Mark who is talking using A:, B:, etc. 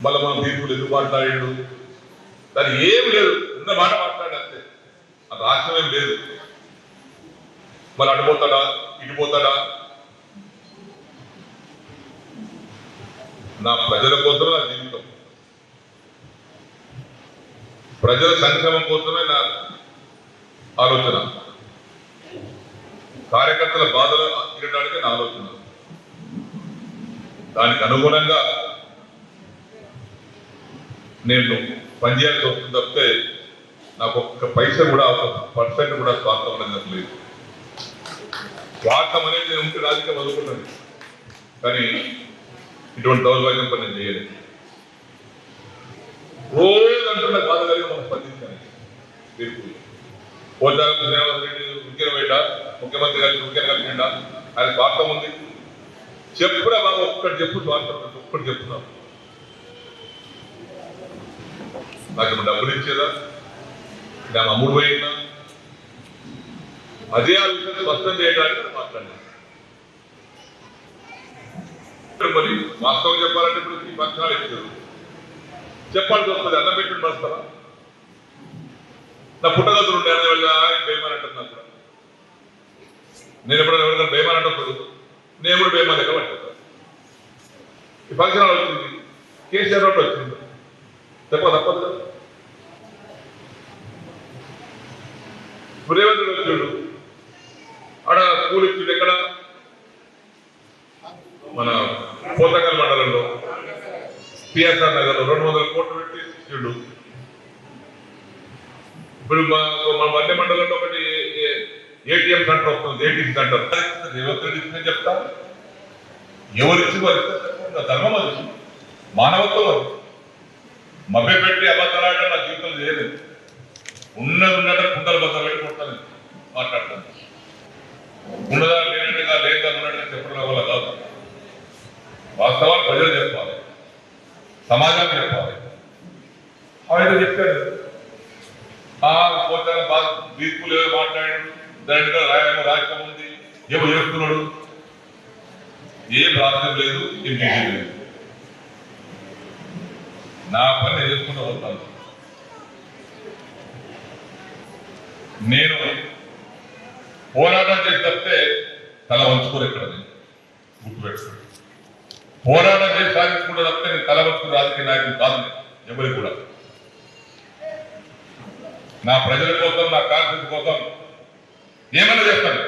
A: మళ్ళీ మనం తీర్పులు ఎందుకు మాట్లాడాడు దాని ఏం లేదు, ఉన్న మాట మాట్లాడంతే. ఆ రాష్ట్రం ఏం లేదు. మళ్ళీ అటుపోతాడా ఇటుపోతాడా? నా ప్రజల కోసం నా జీవితం, ప్రజల సంక్షేమం కోసమే నా ఆలోచన, కార్యకర్తల బాధలు తీరడానికి నా ఆలోచన. దానికి అనుగుణంగా నేను పనిచేయాల్సి వస్తుంది తప్పితే నాకు ఒక్క పైసా కూడా %, కూడా స్వార్థం అనేది లేదు. స్వార్థం అనేది నేను ఉంటే రాజకీయం వదులుకుంటాను, కానీ ఇటువంటి దౌర్భాగ్యం పని నేను చేయలేదు. రోజు అంటున్న బాధ కలిగి మనం స్పందించాలి. తీర్పు పోచారం శ్రీనివాస రెడ్డి ఉద్యోగం వేయడా, ముఖ్యమంత్రి గారికి ఉద్యోగం కలిగిండా, ఆయన స్వార్థం ఉంది. చెప్పురా బాబు, ఒక్కటి చెప్పు స్వార్థం, ఒక్కటి చెప్తున్నాం. నాకు డబ్బులు ఇచ్చేదా, నా అమ్ముడు పోయిందా, అదే ఆ విషయం స్పష్టం చేయడానికి మాట్లాడినా. మరి వాస్తవం చెప్పాలంటే ఇప్పుడు ఈ పక్షాలు ఇచ్చారు, చెప్పాల్సి వస్తుంది. అన్నం పెట్టుకుని వస్తారా? నా పుట్టగతులు ఉండే బేమాన్ అంటున్నా కూడా, నేను ఎప్పుడైనా ఎవరికైనా బేమాన్ అంటప్పుడు నేను కూడా బేమాన్ దగ్గర పట్టుకుంటాను. ఈ ఫంక్షన్ వచ్చింది, కేసీఆర్ రోడ్డు వచ్చింది, తప్పదు కదా. రేవంత్ రెడ్డి వచ్చాడు, ఆడ స్కూల్ ఇచ్చిండు. ఎక్కడ? మన పోతకల్ మండలంలో పిఎస్ఆర్ నగర్లో 200 కోట్లు పెట్టి ఇచ్చిండు. ఇప్పుడు మన వన్య మండలంలో ఒకటి ఏటీఎం సెంటర్ వస్తుంది, ఏటీఎం సెంటర్. రేవంత్ రెడ్డి ఇచ్చిందని చెప్తా, ఎవరిచ్చి వారి ధర్మం అది, మానవత్వం అది. మభ్య పెట్టి అబద్ధాలాడ నా జీవితంలో చేయలేదు. ఉన్నట్టు కుండలు బద్దలు పెట్టి కొట్టాలి మాట్లాడతాను. ఉన్నదా లేనట్టుగా లేదా ఉన్నట్టుగా చెప్పడం వల్ల కాదు. వాస్తవాలు ప్రజలు చెప్పాలి, సమాజానికి చెప్పాలి. ఆయన చెప్పాడు పోతాను బాగా తీర్పులు ఏదో మాట్లాడాడు, దాంట్లో రాష్ట్రం ఉంది, ఏమో చేస్తున్నాడు. ఏం రాష్ట్రం లేదు, ఏం చేయడం లేదు. నా పని చేసుకుంటూ వస్తాను. నేను పోరాటం చేసి తప్పితే తల వంచుకోరు. ఎక్కడ గుర్తుపెట్టుకోండి, పోరాటం చేసి సాధించుకుంటే తప్పితే నేను తల వంచుకుని రాజకీయ నాయకులు కాదు ఎవరికి కూడా. నా ప్రజల కోసం, నా కాన్ఫరెన్స్ కోసం ఏమైనా చేస్తాను.